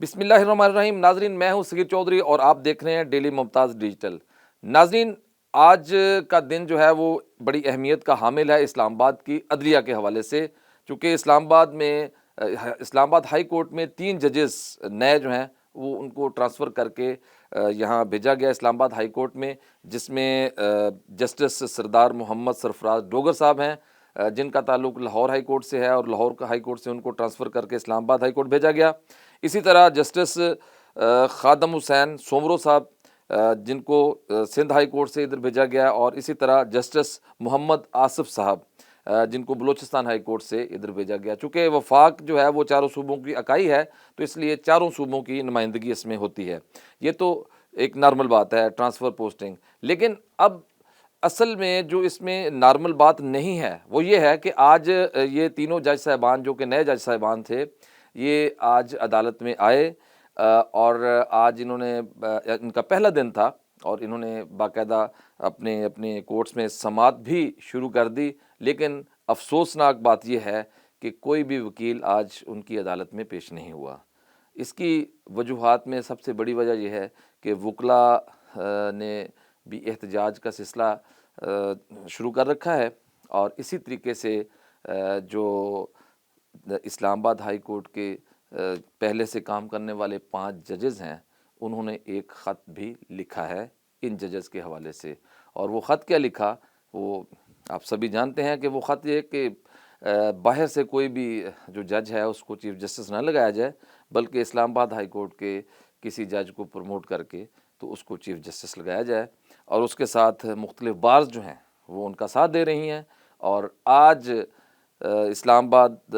بسم اللہ الرحمن الرحیم۔ ناظرین، میں ہوں صغیر چودھری اور آپ دیکھ رہے ہیں ڈیلی ممتاز ڈیجیٹل۔ ناظرین، آج کا دن جو ہے وہ بڑی اہمیت کا حامل ہے اسلام آباد کی عدلیہ کے حوالے سے، چونکہ اسلام آباد ہائی کورٹ میں 3 ججز نئے جو ہیں وہ ان کو ٹرانسفر کر کے یہاں بھیجا گیا اسلام آباد ہائی کورٹ میں، جس میں جسٹس سردار محمد سرفراز ڈوگر صاحب ہیں، جن کا تعلق لاہور ہائی کورٹ سے ہے، اور لاہور کا ہائی کورٹ سے ان کو ٹرانسفر کر کے اسلام آباد ہائی کورٹ بھیجا گیا۔ اسی طرح جسٹس خادم حسین سومرو صاحب، جن کو سندھ ہائی کورٹ سے ادھر بھیجا گیا، اور اسی طرح جسٹس محمد آصف صاحب، جن کو بلوچستان ہائی کورٹ سے ادھر بھیجا گیا۔ چونکہ وفاق جو ہے وہ چاروں صوبوں کی اکائی ہے، تو اس لیے چاروں صوبوں کی نمائندگی اس میں ہوتی ہے۔ یہ تو ایک نارمل بات ہے، ٹرانسفر پوسٹنگ۔ لیکن اب اصل میں جو اس میں نارمل بات نہیں ہے وہ یہ ہے کہ آج یہ تینوں جج صاحبان جو کہ نئے جج صاحبان تھے، یہ آج عدالت میں آئے، اور آج انہوں نے ان کا پہلا دن تھا، اور انہوں نے باقاعدہ اپنے کورٹس میں سماعت بھی شروع کر دی۔ لیکن افسوسناک بات یہ ہے کہ کوئی بھی وکیل آج ان کی عدالت میں پیش نہیں ہوا۔ اس کی وجوہات میں سب سے بڑی وجہ یہ ہے کہ وکلاء نے بھی احتجاج کا سلسلہ شروع کر رکھا ہے، اور اسی طریقے سے جو اسلام آباد ہائی کورٹ کے پہلے سے کام کرنے والے 5 ججز ہیں، انہوں نے ایک خط بھی لکھا ہے ان ججز کے حوالے سے۔ اور وہ خط کیا لکھا، وہ آپ سبھی جانتے ہیں کہ وہ خط یہ کہ باہر سے کوئی بھی جو جج ہے اس کو چیف جسٹس نہ لگایا جائے، بلکہ اسلام آباد ہائی کورٹ کے کسی جج کو پروموٹ کر کے تو اس کو چیف جسٹس لگایا جائے، اور اس کے ساتھ مختلف بارز جو ہیں وہ ان کا ساتھ دے رہی ہیں۔ اور آج اسلام آباد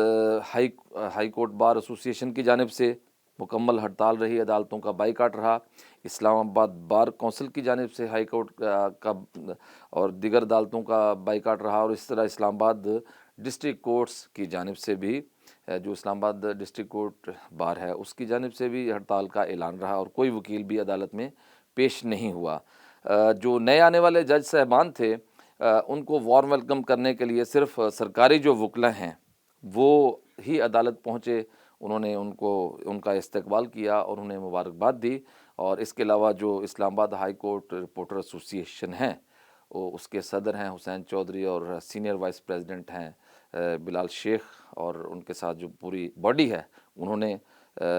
ہائی کورٹ بار ایسوسی ایشن کی جانب سے مکمل ہڑتال رہی، عدالتوں کا بائیکاٹ رہا۔ اسلام آباد بار کونسل کی جانب سے ہائی کورٹ کا اور دیگر عدالتوں کا بائیکاٹ رہا، اور اس طرح اسلام آباد ڈسٹرکٹ کورٹس کی جانب سے بھی، جو اسلام آباد ڈسٹرکٹ کورٹ بار ہے اس کی جانب سے بھی ہڑتال کا اعلان رہا، اور کوئی وکیل بھی عدالت میں پیش نہیں ہوا۔ جو نئے آنے والے جج صاحبان تھے، ان کو وارم ویلکم کرنے کے لیے صرف سرکاری جو وکلا ہیں وہ ہی عدالت پہنچے، انہوں نے ان کا استقبال کیا اور انہیں مبارکباد دی۔ اور اس کے علاوہ جو اسلام آباد ہائی کورٹ رپورٹر ایسوسی ایشن ہیں، اس کے صدر ہیں حسین چودھری، اور سینئر وائس پریزیڈنٹ ہیں بلال شیخ، اور ان کے ساتھ جو پوری باڈی ہے، انہوں نے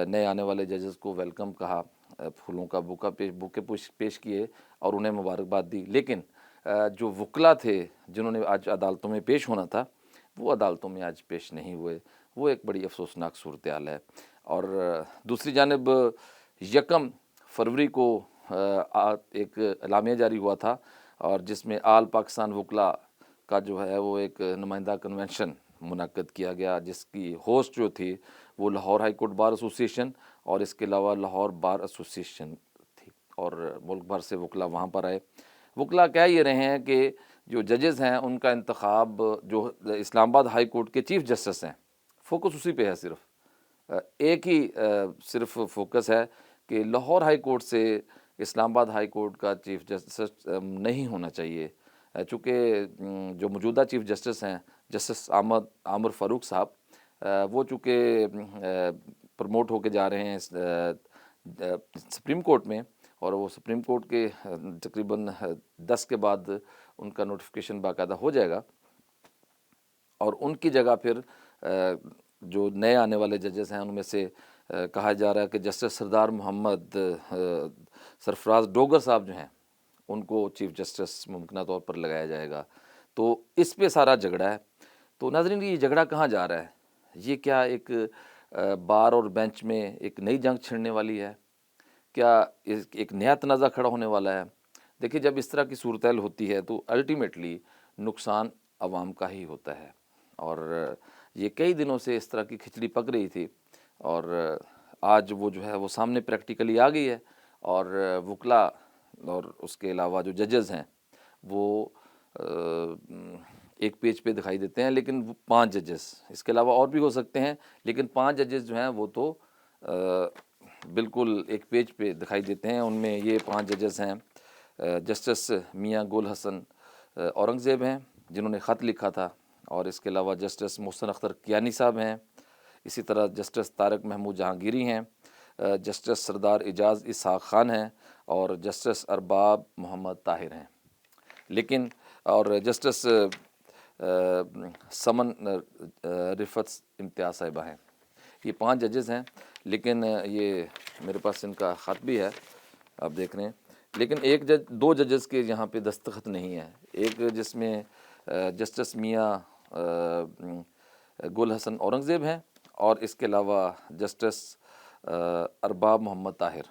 نئے آنے والے ججز کو ویلکم کہا، پھولوں کا بوکے پیش کیے اور انہیں مبارکباد دی۔ لیکن جو وکلا تھے جنہوں نے آج عدالتوں میں پیش ہونا تھا، وہ عدالتوں میں آج پیش نہیں ہوئے۔ وہ ایک بڑی افسوسناک صورتحال ہے۔ اور دوسری جانب 1 فروری کو ایک اعلامیہ جاری ہوا تھا، اور جس میں آل پاکستان وکلا کا جو ہے وہ ایک نمائندہ کنونشن منعقد کیا گیا، جس کی ہوسٹ جو تھی وہ لاہور ہائی کورٹ بار ایسوسی ایشن، اور اس کے علاوہ لاہور بار ایسوسی ایشن تھی، اور ملک بھر سے وکلا وہاں پر آئے۔ وکلا کہہ یہ رہے ہیں کہ جو ججز ہیں ان کا انتخاب جو اسلام آباد ہائی کورٹ کے چیف جسٹس ہیں، فوکس اسی پہ ہے، صرف ایک ہی صرف فوکس ہے کہ لاہور ہائی کورٹ سے اسلام آباد ہائی کورٹ کا چیف جسٹس نہیں ہونا چاہیے، چونکہ جو موجودہ چیف جسٹس ہیں جسٹس عامر فاروق صاحب، وہ چونکہ پروموٹ ہو کے جا رہے ہیں سپریم کورٹ میں، اور وہ سپریم کورٹ کے تقریباً 10 کے بعد ان کا نوٹیفیکیشن باقاعدہ ہو جائے گا، اور ان کی جگہ پھر جو نئے آنے والے ججز ہیں ان میں سے کہا جا رہا ہے کہ جسٹس سردار محمد سرفراز ڈوگر صاحب جو ہیں ان کو چیف جسٹس ممکنہ طور پر لگایا جائے گا۔ تو اس پہ سارا جھگڑا ہے۔ تو ناظرین، یہ جھگڑا کہاں جا رہا ہے؟ یہ کیا ایک بار اور بینچ میں ایک نئی جنگ چھڑنے والی ہے؟ کیا ایک نیا تنازع کھڑا ہونے والا ہے؟ دیکھیے، جب اس طرح کی صورتحال ہوتی ہے تو الٹیمیٹلی نقصان عوام کا ہی ہوتا ہے، اور یہ کئی دنوں سے اس طرح کی کھچڑی پک رہی تھی، اور آج وہ جو ہے وہ سامنے پریکٹیکلی آ گئی ہے، اور وکلا اور اس کے علاوہ جو ججز ہیں وہ ایک پیج پہ دکھائی دیتے ہیں، لیکن وہ 5 ججز، اس کے علاوہ اور بھی ہو سکتے ہیں، لیکن 5 ججز جو ہیں وہ تو بالکل ایک پیج پہ دکھائی دیتے ہیں۔ ان میں یہ 5 ججز ہیں، جسٹس میاں گول حسن اورنگزیب ہیں جنہوں نے خط لکھا تھا، اور اس کے علاوہ جسٹس محسن اختر کیانی صاحب ہیں، اسی طرح جسٹس طارق محمود جہانگیری ہیں، جسٹس سردار اعجاز اسحاق خان ہیں اور جسٹس ارباب محمد طاہر ہیں، لیکن اور جسٹس سمن رفت امتیاز صاحبہ ہیں۔ یہ 5 ججز ہیں، لیکن یہ میرے پاس ان کا خط بھی ہے، آپ دیکھ رہے ہیں، لیکن 2 ججز کے یہاں پہ دستخط نہیں ہے۔ ایک جس میں جسٹس میاں گل حسن اورنگزیب ہیں، اور اس کے علاوہ جسٹس ارباب محمد طاہر،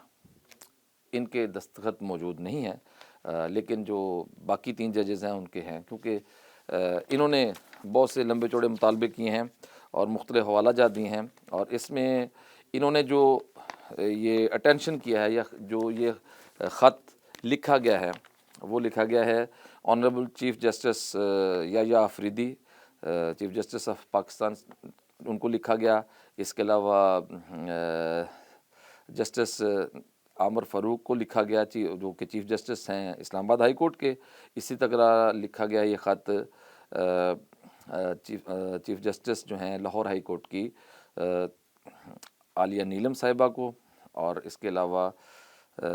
ان کے دستخط موجود نہیں ہیں، لیکن جو باقی 3 ججز ہیں ان کے ہیں، کیونکہ انہوں نے بہت سے لمبے چوڑے مطالبے کیے ہیں اور مختلف حوالہ جات دیے ہیں، اور اس میں انہوں نے جو یہ اٹینشن کیا ہے یا جو یہ خط لکھا گیا ہے وہ لکھا گیا ہے honourable chief justice Yahya Afridi, chief justice of Pakistan, ان کو لکھا گیا۔ اس کے علاوہ جسٹس عامر فاروق کو لکھا گیا، جو کہ چیف جسٹس ہیں اسلام آباد ہائی کورٹ کے۔ اسی طرح لکھا گیا یہ خط چیف جسٹس جو ہیں لاہور ہائی کورٹ کی عالیہ نیلم صاحبہ کو، اور اس کے علاوہ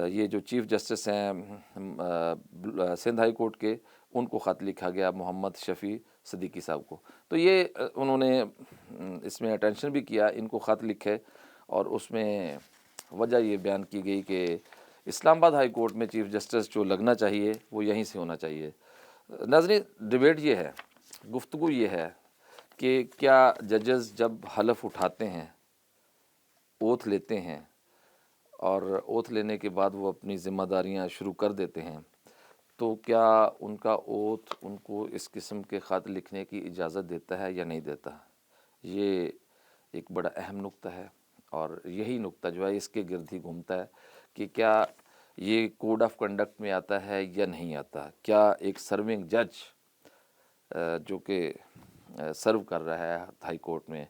یہ جو چیف جسٹس ہیں سندھ ہائی کورٹ کے، ان کو خط لکھا گیا محمد شفیع صدیقی صاحب کو۔ تو یہ انہوں نے اس میں اٹینشن بھی کیا، ان کو خط لکھے، اور اس میں وجہ یہ بیان کی گئی کہ اسلام آباد ہائی کورٹ میں چیف جسٹس جو لگنا چاہیے وہ یہیں سے ہونا چاہیے۔ ناظرین، ڈیبیٹ یہ ہے، گفتگو یہ ہے کہ کیا ججز جب حلف اٹھاتے ہیں، اوتھ لیتے ہیں، اور اوتھ لینے کے بعد وہ اپنی ذمہ داریاں شروع کر دیتے ہیں، تو کیا ان کا اوتھ ان کو اس قسم کے خط لکھنے کی اجازت دیتا ہے یا نہیں دیتا؟ یہ ایک بڑا اہم نقطہ ہے، اور یہی نقطہ جو ہے اس کے گرد ہی گھومتا ہے کہ کیا یہ کوڈ آف کنڈکٹ میں آتا ہے یا نہیں آتا۔ کیا ایک سرونگ جج جو کہ سرو کر رہا ہے ہائی کورٹ میں،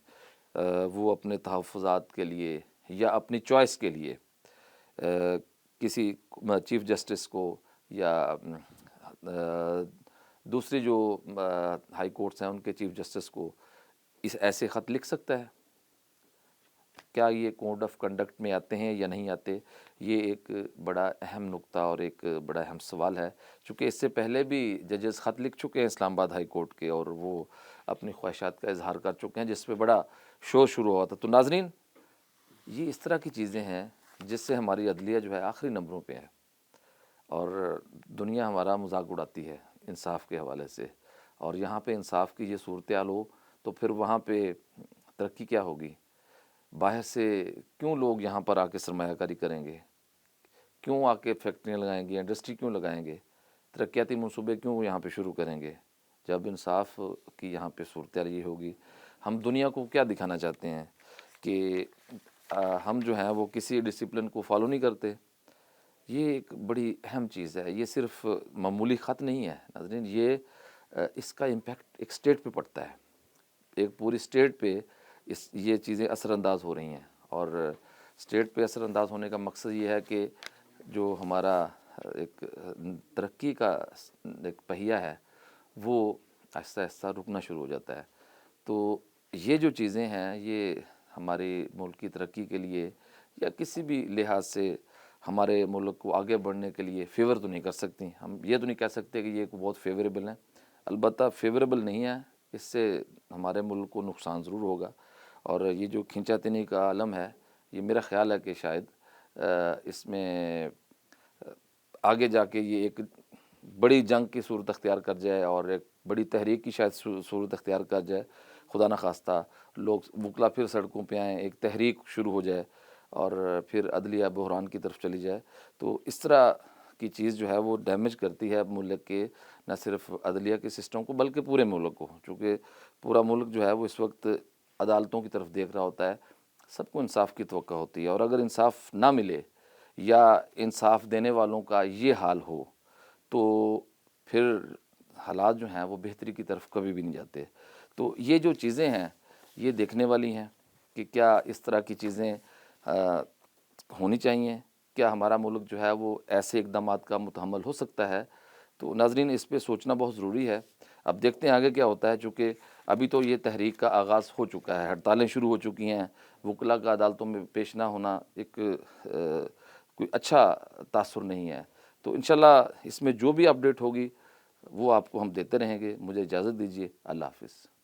وہ اپنے تحفظات کے لیے یا اپنی چوائس کے لیے کسی چیف جسٹس کو یا دوسری جو ہائی کورٹس ہیں ان کے چیف جسٹس کو ایسے خط لکھ سکتا ہے؟ کیا یہ کوڈ آف کنڈکٹ میں آتے ہیں یا نہیں آتے؟ یہ ایک بڑا اہم نقطہ اور ایک بڑا اہم سوال ہے، چونکہ اس سے پہلے بھی ججز خط لکھ چکے ہیں اسلام آباد ہائی کورٹ کے، اور وہ اپنی خواہشات کا اظہار کر چکے ہیں، جس پہ بڑا شور شروع ہوا تھا۔ تو ناظرین، یہ اس طرح کی چیزیں ہیں جس سے ہماری عدلیہ جو ہے آخری نمبروں پہ ہے، اور دنیا ہمارا مذاق اڑاتی ہے انصاف کے حوالے سے، اور یہاں پہ انصاف کی یہ صورتحال ہو تو پھر وہاں پہ ترقی کیا ہوگی؟ باہر سے کیوں لوگ یہاں پر آ کے سرمایہ کاری کریں گے؟ کیوں آ کے فیکٹریاں لگائیں گے، انڈسٹری کیوں لگائیں گے، ترقیاتی منصوبے کیوں یہاں پہ شروع کریں گے، جب انصاف کی یہاں پہ صورتحال یہ ہوگی؟ ہم دنیا کو کیا دکھانا چاہتے ہیں کہ ہم جو ہیں وہ کسی ڈسپلن کو فالو نہیں کرتے؟ یہ ایک بڑی اہم چیز ہے، یہ صرف معمولی خط نہیں ہے ناظرین، یہ اس کا امپیکٹ ایک اسٹیٹ پہ پڑتا ہے، ایک پوری اسٹیٹ پہ یہ چیزیں اثر انداز ہو رہی ہیں، اور اسٹیٹ پہ اثر انداز ہونے کا مقصد یہ ہے کہ جو ہمارا ایک ترقی کا ایک پہیہ ہے وہ آہستہ آہستہ رکنا شروع ہو جاتا ہے۔ تو یہ جو چیزیں ہیں یہ ہمارے ملک کی ترقی کے لیے یا کسی بھی لحاظ سے ہمارے ملک کو آگے بڑھنے کے لیے فیور تو نہیں کر سکتی۔ ہم یہ تو نہیں کہہ سکتے کہ یہ بہت فیوریبل ہیں، البتہ فیوریبل نہیں ہے، اس سے ہمارے ملک کو نقصان ضرور ہوگا، اور یہ جو کھینچا تنی کا عالم ہے، یہ میرا خیال ہے کہ شاید اس میں آگے جا کے یہ ایک بڑی جنگ کی صورت اختیار کر جائے، اور ایک بڑی تحریک کی شاید صورت اختیار کر جائے، خدا نخواستہ لوگ وکلا پھر سڑکوں پہ آئیں، ایک تحریک شروع ہو جائے، اور پھر عدلیہ بحران کی طرف چلی جائے۔ تو اس طرح کی چیز جو ہے وہ ڈیمیج کرتی ہے ملک کے نہ صرف عدلیہ کے سسٹم کو بلکہ پورے ملک کو، چونکہ پورا ملک جو ہے وہ اس وقت عدالتوں کی طرف دیکھ رہا ہوتا ہے، سب کو انصاف کی توقع ہوتی ہے، اور اگر انصاف نہ ملے یا انصاف دینے والوں کا یہ حال ہو تو پھر حالات جو ہیں وہ بہتری کی طرف کبھی بھی نہیں جاتے۔ تو یہ جو چیزیں ہیں یہ دیکھنے والی ہیں کہ کیا اس طرح کی چیزیں ہونی چاہیے، کیا ہمارا ملک جو ہے وہ ایسے اقدامات کا متحمل ہو سکتا ہے؟ تو ناظرین، اس پہ سوچنا بہت ضروری ہے۔ اب دیکھتے ہیں آگے کیا ہوتا ہے، چونکہ ابھی تو یہ تحریک کا آغاز ہو چکا ہے، ہڑتالیں شروع ہو چکی ہیں، وکلا کا عدالتوں میں پیش نہ ہونا ایک کوئی اچھا تاثر نہیں ہے۔ تو انشاءاللہ اس میں جو بھی اپڈیٹ ہوگی وہ آپ کو ہم دیتے رہیں گے۔ مجھے اجازت دیجیے، اللہ حافظ۔